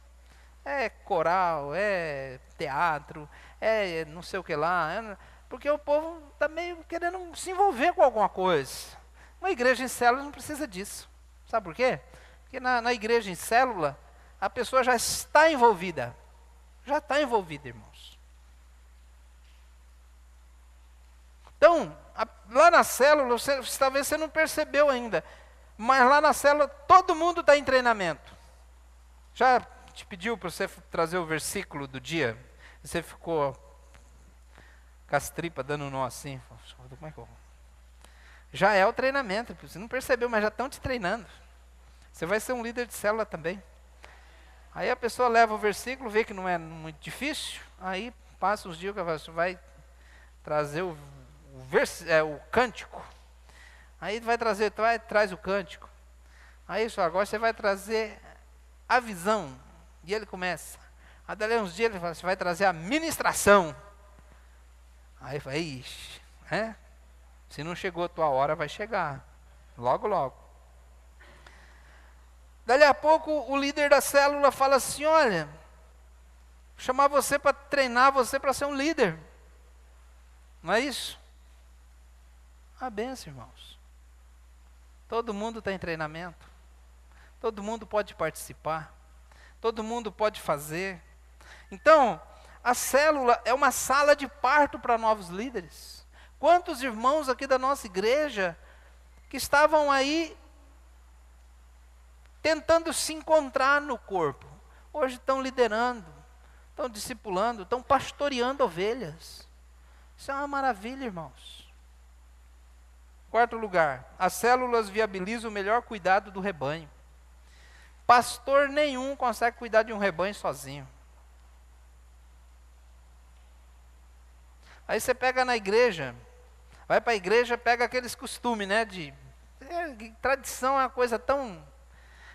É coral, é teatro, é não sei o que lá. Porque o povo está meio querendo se envolver com alguma coisa. Uma igreja em célula não precisa disso. Sabe por quê? Porque na igreja em célula, a pessoa já está envolvida. Já está envolvida, irmãos. Então, lá na célula, talvez você não percebeu ainda, mas lá na célula todo mundo está em treinamento. Já te pediu para você trazer o versículo do dia? Você ficou com as tripas dando um nó assim. Como é que eu... Já é o treinamento, você não percebeu, mas já estão te treinando. Você vai ser um líder de célula também. Aí a pessoa leva o versículo, vê que não é muito difícil, aí passa os dias que você vai trazer o cântico. Aí traz o cântico. Aí só agora você vai trazer a visão. E ele começa. Aí dali uns dias ele fala, você vai trazer a ministração. Aí fala, ixi, se não chegou a tua hora, vai chegar. Logo, logo. Dali a pouco o líder da célula fala assim, olha, vou chamar você para treinar você para ser um líder. Não é isso? A benção, irmãos. Todo mundo está em treinamento. Todo mundo pode participar. Todo mundo pode fazer. Então, A célula é uma sala de parto para novos líderes. Quantos irmãos aqui da nossa igreja que estavam aí tentando se encontrar no corpo, hoje estão liderando, estão discipulando, estão pastoreando ovelhas. Isso é uma maravilha, irmãos. Quarto lugar, as células viabilizam o melhor cuidado do rebanho. Pastor nenhum consegue cuidar de um rebanho sozinho. Aí você pega na igreja, vai para a igreja, pega aqueles costumes, né? Tradição é uma coisa tão...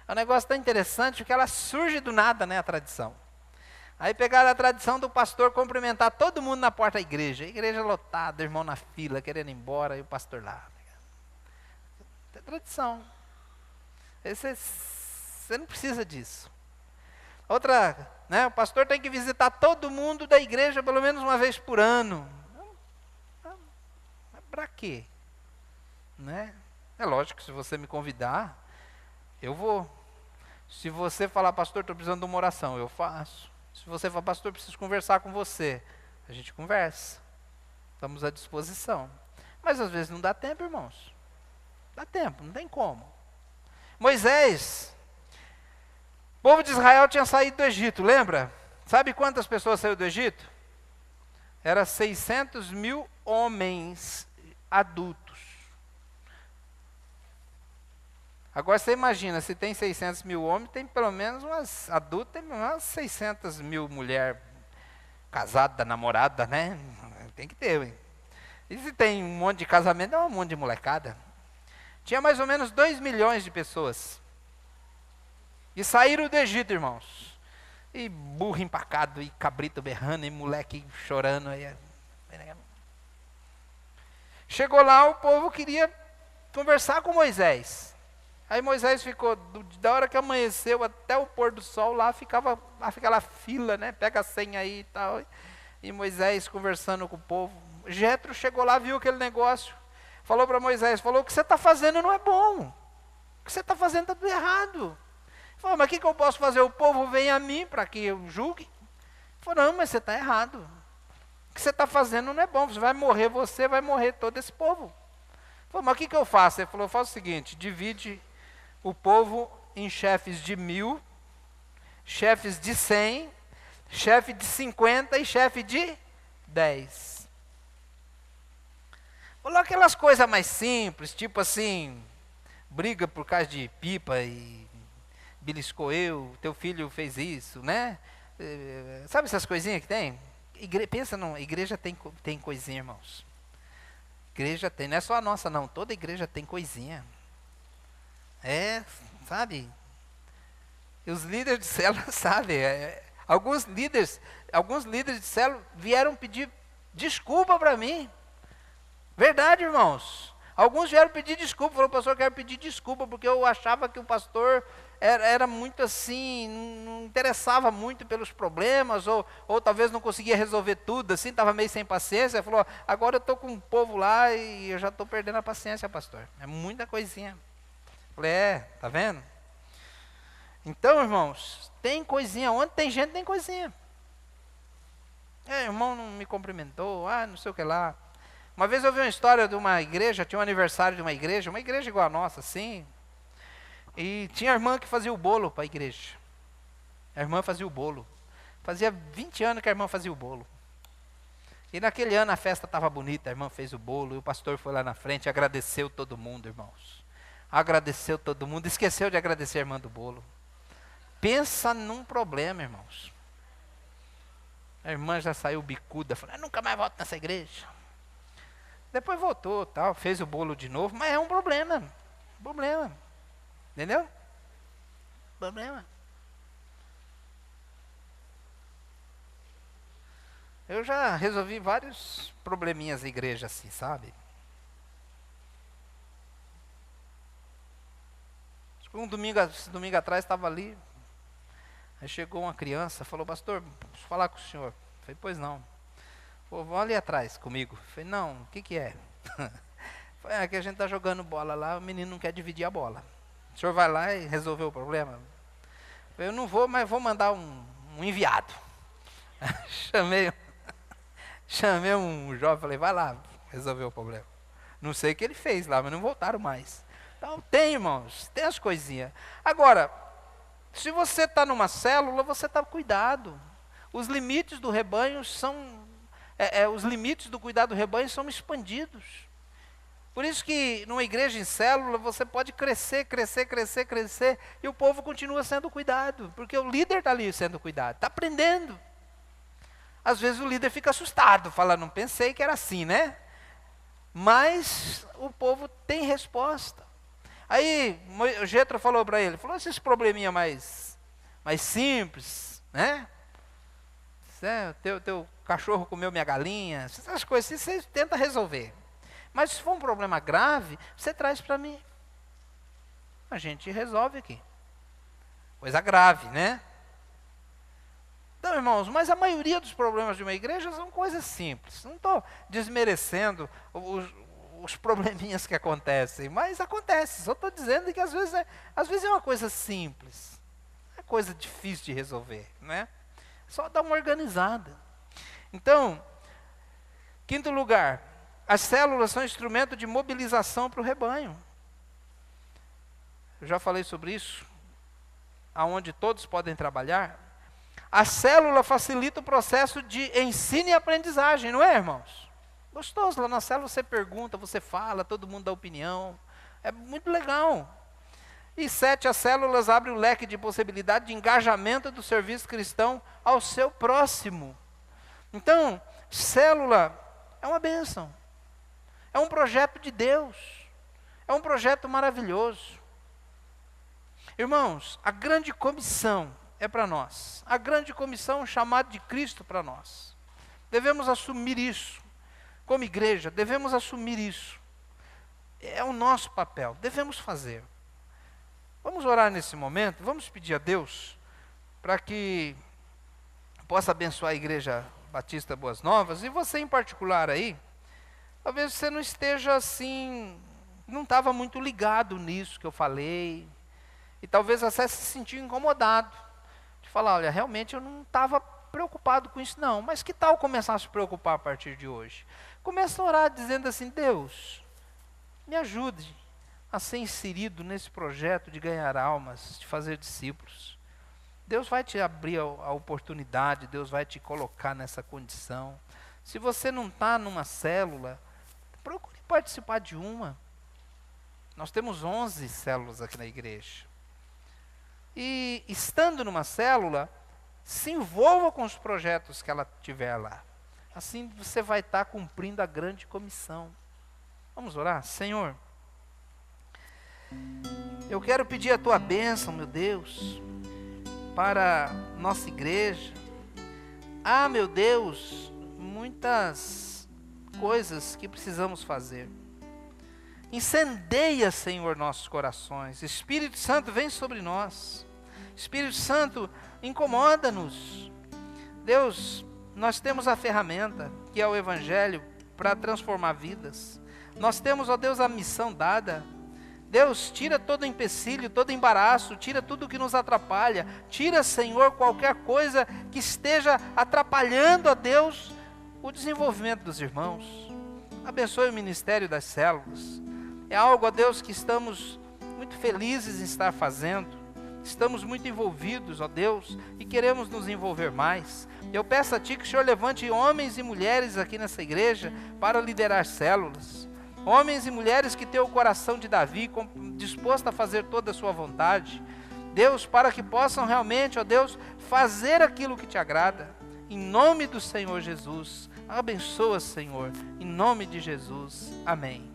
É um negócio tão interessante, porque ela surge do nada, né, a tradição. Aí pegaram a tradição do pastor cumprimentar todo mundo na porta da igreja. A igreja lotada, irmão na fila, querendo ir embora, e o pastor lá. É tradição. Você não precisa disso. Outra, né, o pastor tem que visitar todo mundo da igreja pelo menos uma vez por ano. Para quê? Né? É lógico que se você me convidar, eu vou. Se você falar, pastor, estou precisando de uma oração, eu faço. Se você falar, pastor, preciso conversar com você, a gente conversa. Estamos à disposição. Mas às vezes não dá tempo, irmãos. Dá tempo, não tem como. Moisés, o povo de Israel tinha saído do Egito, lembra? Sabe quantas pessoas saíram do Egito? Era 600 mil homens adultos. Agora você imagina, se tem 600 mil homens, tem pelo menos umas adultas, tem umas 600 mil mulheres casadas, namoradas, né? Tem que ter, hein? E se tem um monte de casamento, é um monte de molecada. Tinha mais ou menos 2 milhões de pessoas. E saíram do Egito, irmãos. E burro empacado, e cabrito berrando, e moleque chorando. Chegou lá, o povo queria conversar com Moisés. Aí Moisés ficou, da hora que amanheceu até o pôr do sol, lá ficava aquela fila, né? Pega a senha aí e tal. E Moisés conversando com o povo. Jetro chegou lá, viu aquele negócio. Falou para Moisés, falou, o que você está fazendo não é bom. O que você está fazendo está tudo errado. Falou, mas o que eu posso fazer? O povo vem a mim para que eu julgue? Falou, não, mas você está errado. O que você está fazendo não é bom. Você vai morrer todo esse povo. Falou, mas o que eu faço? Ele falou, faz o seguinte, divide o povo em chefes de 1000, chefes de 100, chefe de 50 e chefe de 10. Falou aquelas coisas mais simples, tipo assim, briga por causa de pipa e beliscou teu filho fez isso, né? Sabe essas coisinhas que tem? Pensa não, igreja tem coisinha, irmãos. Igreja tem, não é só a nossa não, toda igreja tem coisinha. Sabe? E os líderes de célula sabem. Alguns líderes de célula vieram pedir desculpa para mim. Verdade, irmãos. Alguns vieram pedir desculpa. Falou, pastor, eu quero pedir desculpa, porque eu achava que o pastor era muito assim, não interessava muito pelos problemas, ou talvez não conseguia resolver tudo, assim, estava meio sem paciência. Ele falou, agora eu estou com um povo lá e eu já estou perdendo a paciência, pastor. É muita coisinha. Falei, tá vendo? Então, irmãos, tem coisinha. Onde tem gente, tem coisinha. Irmão não me cumprimentou, não sei o que lá. Uma vez eu vi uma história de uma igreja, tinha um aniversário de uma igreja igual a nossa, assim. E tinha a irmã que fazia o bolo para a igreja. A irmã fazia o bolo. Fazia 20 anos que a irmã fazia o bolo. E naquele ano a festa estava bonita, a irmã fez o bolo, e o pastor foi lá na frente e agradeceu todo mundo, irmãos. Agradeceu todo mundo, esqueceu de agradecer a irmã do bolo. Pensa num problema, irmãos. A irmã já saiu bicuda, falou, nunca mais volto nessa igreja. Depois voltou, tal, fez o bolo de novo, mas é um problema. Entendeu? Problema. Eu já resolvi vários probleminhas da igreja assim, sabe? Um domingo atrás estava ali, aí chegou uma criança, falou, pastor, posso falar com o senhor? Eu falei, pois não. Falou, vão ali atrás comigo. Eu falei, não, o que é? Falei, que a gente está jogando bola lá, o menino não quer dividir a bola. O senhor vai lá e resolveu o problema? Eu falei, eu não vou, mas vou mandar um enviado. Chamei um jovem, falei, vai lá resolver o problema. Não sei o que ele fez lá, mas não voltaram mais. Então tem, irmãos, tem as coisinhas. Agora, se você está numa célula, você está cuidado. Os limites do rebanho são, os limites do cuidado do rebanho são expandidos. Por isso que numa igreja em célula, você pode crescer, e o povo continua sendo cuidado, porque o líder está ali sendo cuidado, está aprendendo. Às vezes o líder fica assustado, fala, não pensei que era assim, né? Mas o povo tem resposta. Aí o Jetro falou para ele, falou, esses probleminha mais simples, né? Teu cachorro comeu minha galinha, essas coisas assim, você tenta resolver. Mas se for um problema grave, você traz para mim. A gente resolve aqui. Coisa grave, né? Então, irmãos, mas a maioria dos problemas de uma igreja são coisas simples. Não estou desmerecendo os probleminhas que acontecem, mas acontece. Só estou dizendo que às vezes é uma coisa simples. É coisa difícil de resolver, né? Só dar uma organizada. Então, quinto lugar, as células são instrumento de mobilização para o rebanho. Eu já falei sobre isso, aonde todos podem trabalhar. A célula facilita o processo de ensino e aprendizagem, não é, irmãos? Gostoso, lá na célula você pergunta, você fala, todo mundo dá opinião. É muito legal. E 7, as células abrem o leque de possibilidade de engajamento do serviço cristão ao seu próximo. Então, célula é uma bênção. É um projeto de Deus. É um projeto maravilhoso. Irmãos, a grande comissão é para nós. A grande comissão é um chamado de Cristo para nós. Devemos assumir isso. Como igreja, devemos assumir isso. É o nosso papel. Devemos fazer. Vamos orar nesse momento. Vamos pedir a Deus para que possa abençoar a Igreja Batista Boas Novas. E você em particular aí, talvez você não esteja assim, não estava muito ligado nisso que eu falei. E talvez você se sentiu incomodado. De falar, olha, realmente eu não estava preocupado com isso não. Mas que tal começar a se preocupar a partir de hoje? Começa a orar dizendo assim, Deus, me ajude a ser inserido nesse projeto de ganhar almas, de fazer discípulos. Deus vai te abrir a oportunidade, Deus vai te colocar nessa condição. Se você não está numa célula, procure participar de uma. Nós temos 11 células aqui na igreja. E estando numa célula, se envolva com os projetos que ela tiver lá. Assim você vai estar cumprindo a grande comissão. Vamos orar? Senhor, eu quero pedir a tua bênção, meu Deus, para nossa igreja. Meu Deus, muitas coisas que precisamos fazer. Incendeia, Senhor, nossos corações. Espírito Santo, vem sobre nós. Espírito Santo, incomoda-nos. Deus, nós temos a ferramenta, que é o Evangelho, para transformar vidas. Nós temos, ó Deus, a missão dada. Deus, tira todo empecilho, todo embaraço, tira tudo que nos atrapalha. Tira, Senhor, qualquer coisa que esteja atrapalhando, ó Deus, o desenvolvimento dos irmãos. Abençoe o ministério das células. É algo, ó Deus, que estamos muito felizes em estar fazendo. Estamos muito envolvidos, ó Deus, e queremos nos envolver mais. Eu peço a Ti que o Senhor levante homens e mulheres aqui nessa igreja para liderar células. Homens e mulheres que têm o coração de Davi, disposto a fazer toda a sua vontade. Deus, para que possam realmente, ó Deus, fazer aquilo que Te agrada. Em nome do Senhor Jesus. Abençoa, Senhor, em nome de Jesus. Amém.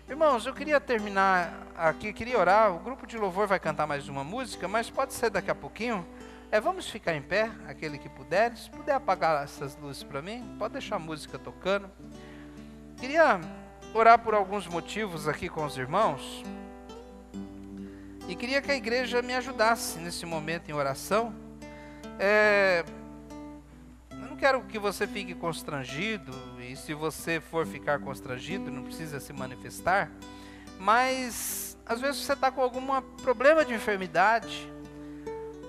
Irmãos, eu queria terminar aqui, queria orar. O grupo de louvor vai cantar mais uma música, mas pode ser daqui a pouquinho. Vamos ficar em pé, aquele que puder. Se puder apagar essas luzes para mim, pode deixar a música tocando. Queria orar por alguns motivos aqui com os irmãos. E queria que a igreja me ajudasse nesse momento em oração. Eu não quero que você fique constrangido, e se você for ficar constrangido, não precisa se manifestar, mas às vezes você está com algum problema de enfermidade,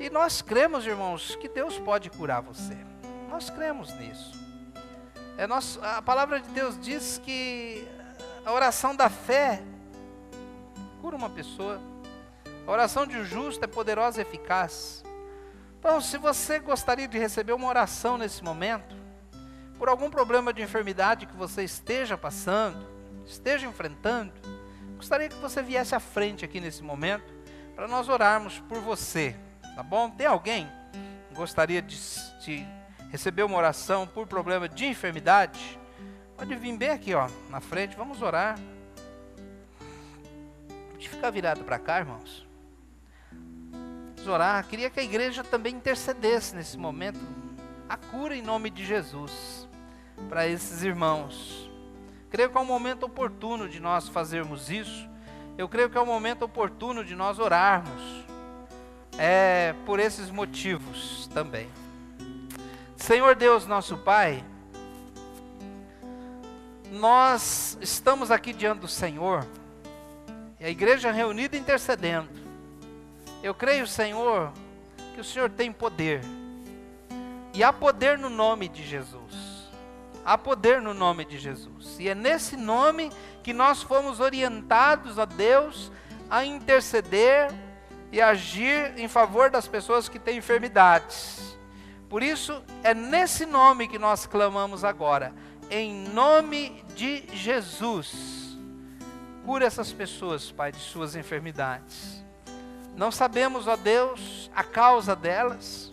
e nós cremos, irmãos, que Deus pode curar você. Nós cremos nisso. A palavra de Deus diz que a oração da fé cura uma pessoa. A oração de um justo é poderosa e eficaz. Então, se você gostaria de receber uma oração nesse momento, por algum problema de enfermidade que você esteja passando, esteja enfrentando, gostaria que você viesse à frente aqui nesse momento, para nós orarmos por você, tá bom? Tem alguém que gostaria de receber uma oração por problema de enfermidade? Pode vir bem aqui, ó, na frente, vamos orar. Pode ficar virado para cá, irmãos. Vamos orar. Queria que a igreja também intercedesse nesse momento a cura em nome de Jesus para esses irmãos. Creio que é um momento oportuno de nós fazermos isso. Eu creio que é um momento oportuno de nós orarmos por esses motivos também. Senhor Deus, nosso Pai, nós estamos aqui diante do Senhor, e a igreja reunida intercedendo. Eu creio, Senhor, que o Senhor tem poder, e há poder no nome de Jesus. Há poder no nome de Jesus. E é nesse nome que nós fomos orientados a Deus a interceder e agir em favor das pessoas que têm enfermidades. Por isso, é nesse nome que nós clamamos agora. Em nome de Jesus. Cura essas pessoas, Pai, de suas enfermidades. Não sabemos, ó Deus, a causa delas.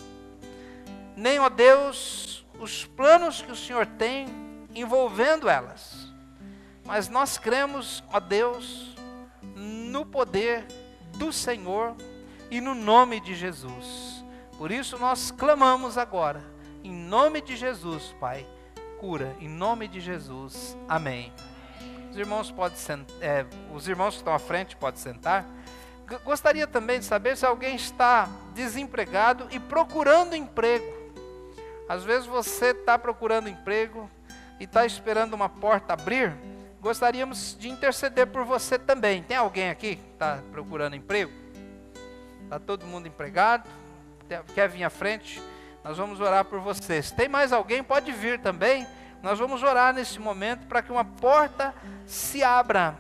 Nem, ó Deus, os planos que o Senhor tem envolvendo elas. Mas nós cremos, ó Deus, no poder do Senhor e no nome de Jesus. Por isso nós clamamos agora, em nome de Jesus, Pai, cura, em nome de Jesus. Amém. Os irmãos que estão à frente podem sentar. Gostaria também de saber se alguém está desempregado e procurando emprego. Às vezes você está procurando emprego e está esperando uma porta abrir. Gostaríamos de interceder por você também. Tem alguém aqui que está procurando emprego? Está todo mundo empregado? Quer vir à frente? Nós vamos orar por vocês. Tem mais alguém? Pode vir também. Nós vamos orar nesse momento para que uma porta se abra.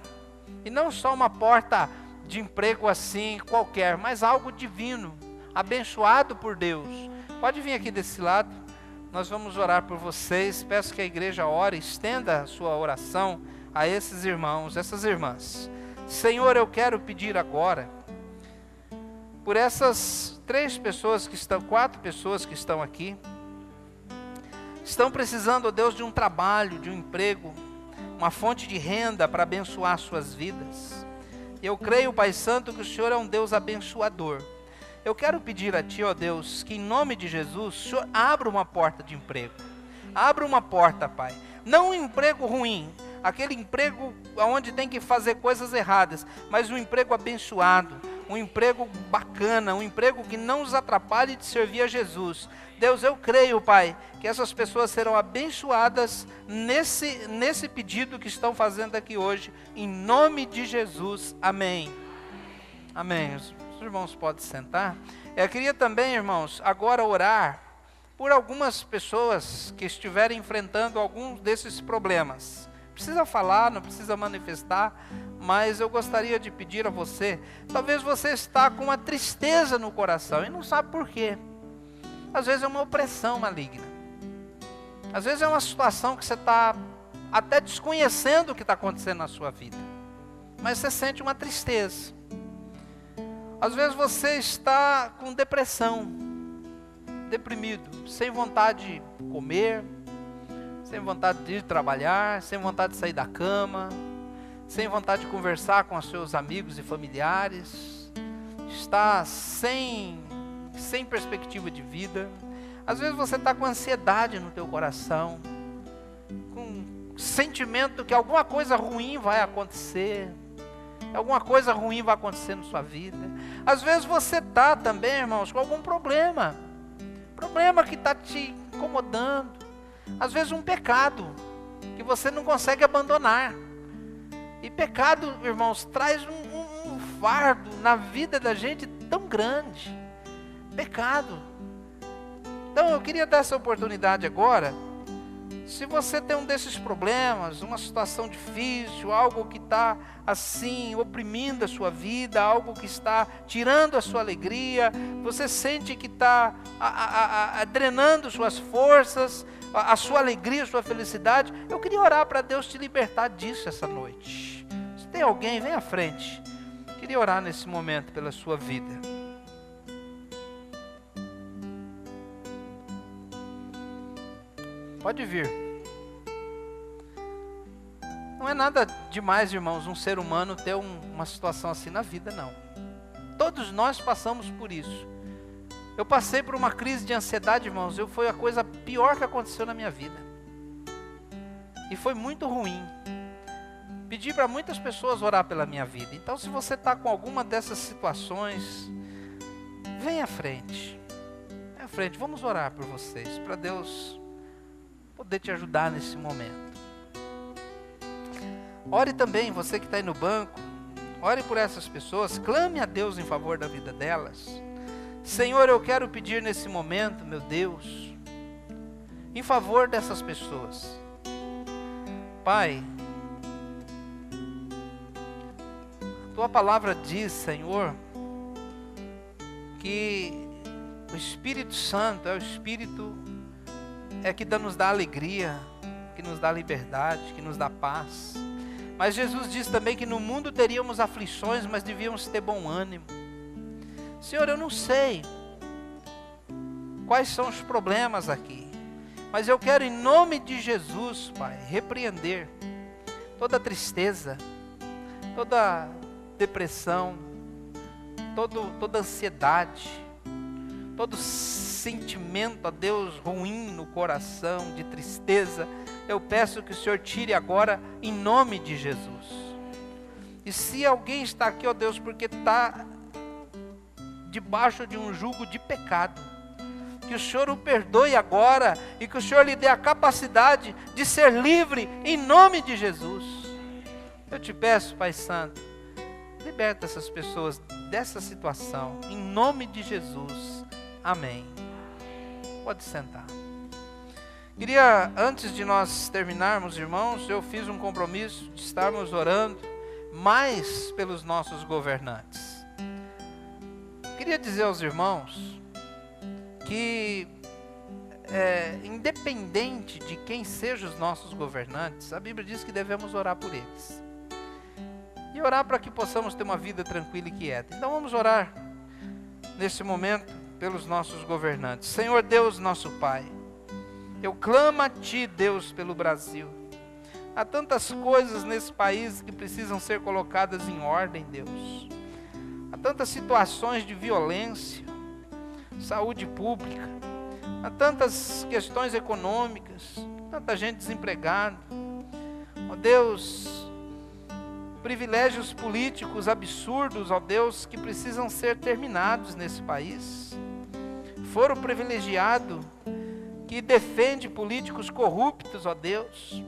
E não só uma porta de emprego assim qualquer, mas algo divino, abençoado por Deus. Pode vir aqui desse lado. Nós vamos orar por vocês. Peço que a igreja ore, estenda a sua oração a esses irmãos, essas irmãs. Senhor, eu quero pedir agora por essas 4 pessoas que estão aqui. Estão precisando, ó Deus, de um trabalho, de um emprego, uma fonte de renda para abençoar suas vidas. Eu creio, Pai Santo, que o Senhor é um Deus abençoador. Eu quero pedir a Ti, ó Deus, que em nome de Jesus, o Senhor abra uma porta de emprego. Abra uma porta, Pai. Não um emprego ruim, aquele emprego onde tem que fazer coisas erradas, mas um emprego abençoado, um emprego bacana, um emprego que não os atrapalhe de servir a Jesus. Deus, eu creio, Pai, que essas pessoas serão abençoadas nesse pedido que estão fazendo aqui hoje, em nome de Jesus. Amém. Amém. Os irmãos podem sentar. Eu queria também, irmãos, agora orar por algumas pessoas que estiverem enfrentando alguns desses problemas. Precisa falar, não precisa manifestar, mas eu gostaria de pedir a você, talvez você está com uma tristeza no coração e não sabe por quê. Às vezes é uma opressão maligna. Às vezes é uma situação que você está até desconhecendo o que está acontecendo na sua vida, mas você sente uma tristeza. Às vezes você está com depressão, deprimido, sem vontade de comer, sem vontade de ir trabalhar, sem vontade de sair da cama, sem vontade de conversar com os seus amigos e familiares, está sem perspectiva de vida. Às vezes você está com ansiedade no teu coração, com sentimento que alguma coisa ruim vai acontecer, alguma coisa ruim vai acontecer na sua vida. Às vezes você está também, irmãos, com algum problema que está te incomodando. Às vezes um pecado que você não consegue abandonar. E pecado, irmãos, traz um fardo na vida da gente tão grande. Pecado. Então Então eu queria dar essa oportunidade agora. Se você tem um desses problemas, uma situação difícil, algo que está assim, oprimindo a sua vida, algo que está tirando a sua alegria, você sente que está drenando suas forças, a sua alegria, a sua felicidade, eu queria orar para Deus te libertar disso essa noite. Se tem alguém, vem à frente. Eu queria orar nesse momento pela sua vida. Pode vir. Não é nada demais, irmãos, um ser humano ter uma situação assim na vida, não. Todos nós passamos por isso. Eu passei por uma crise de ansiedade, irmãos. Foi a coisa pior que aconteceu na minha vida. E foi muito ruim. Pedi para muitas pessoas orar pela minha vida. Então, se você está com alguma dessas situações, vem à frente. Vem à frente, vamos orar por vocês, para Deus poder te ajudar nesse momento. Ore também, você que está aí no banco, ore por essas pessoas, clame a Deus em favor da vida delas. Senhor, eu quero pedir nesse momento, meu Deus, em favor dessas pessoas. Pai, Tua palavra diz, Senhor, que o Espírito Santo é o Espírito que nos dá alegria, que nos dá liberdade, que nos dá paz. Mas Jesus diz também que no mundo teríamos aflições, mas devíamos ter bom ânimo. Senhor, eu não sei quais são os problemas aqui, mas eu quero em nome de Jesus, Pai, repreender toda tristeza, toda depressão, toda ansiedade, todo sentimento, ó Deus, ruim no coração, de tristeza. Eu peço que o Senhor tire agora em nome de Jesus. E se alguém está aqui, ó Deus, porque está debaixo de um jugo de pecado, que o Senhor o perdoe agora e que o Senhor lhe dê a capacidade de ser livre em nome de Jesus. Eu te peço, Pai Santo, liberta essas pessoas dessa situação em nome de Jesus. Amém. Pode sentar. Queria, antes de nós terminarmos, irmãos, eu fiz um compromisso de estarmos orando mais pelos nossos governantes. Queria dizer aos irmãos que, independente de quem sejam os nossos governantes, a Bíblia diz que devemos orar por eles. E orar para que possamos ter uma vida tranquila e quieta. Então vamos orar nesse momento pelos nossos governantes. Senhor Deus, nosso Pai, eu clamo a Ti, Deus, pelo Brasil. Há tantas coisas nesse país que precisam ser colocadas em ordem, Deus. Há tantas situações de violência, saúde pública, há tantas questões econômicas, tanta gente desempregada. Ó Deus, privilégios políticos absurdos, ó Deus, que precisam ser terminados nesse país. Foro privilegiado que defende políticos corruptos, ó Deus.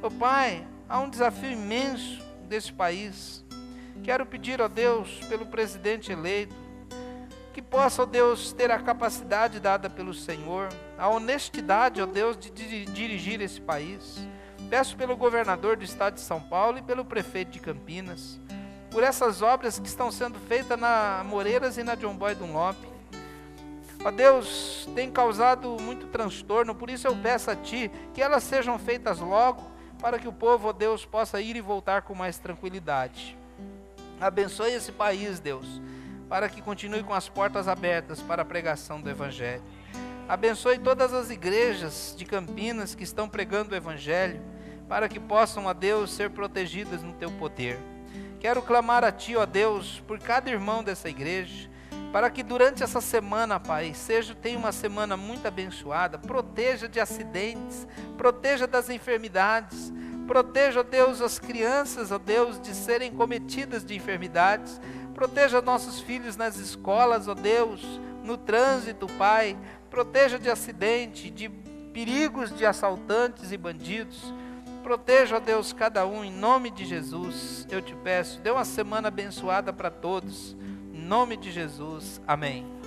Ó Pai, há um desafio imenso desse país. Quero pedir, ó Deus, pelo presidente eleito, que possa, ó Deus, ter a capacidade dada pelo Senhor, a honestidade, ó Deus, de dirigir esse país. Peço pelo governador do estado de São Paulo e pelo prefeito de Campinas, por essas obras que estão sendo feitas na Moreiras e na John Boy Dunlop. Ó Deus, tem causado muito transtorno, por isso eu peço a Ti que elas sejam feitas logo, para que o povo, ó Deus, possa ir e voltar com mais tranquilidade. Abençoe esse país, Deus, para que continue com as portas abertas para a pregação do Evangelho. Abençoe todas as igrejas de Campinas que estão pregando o Evangelho, para que possam, ó Deus, ser protegidas no Teu poder. Quero clamar a Ti, ó Deus, por cada irmão dessa igreja, para que durante essa semana, Pai, tenha uma semana muito abençoada. Proteja de acidentes, proteja das enfermidades, proteja, ó Deus, as crianças, ó Deus, de serem cometidas de enfermidades. Proteja nossos filhos nas escolas, ó Deus, no trânsito, Pai. Proteja de acidente, de perigos de assaltantes e bandidos. Proteja, ó Deus, cada um, em nome de Jesus. Eu te peço, dê uma semana abençoada para todos. Em nome de Jesus, amém.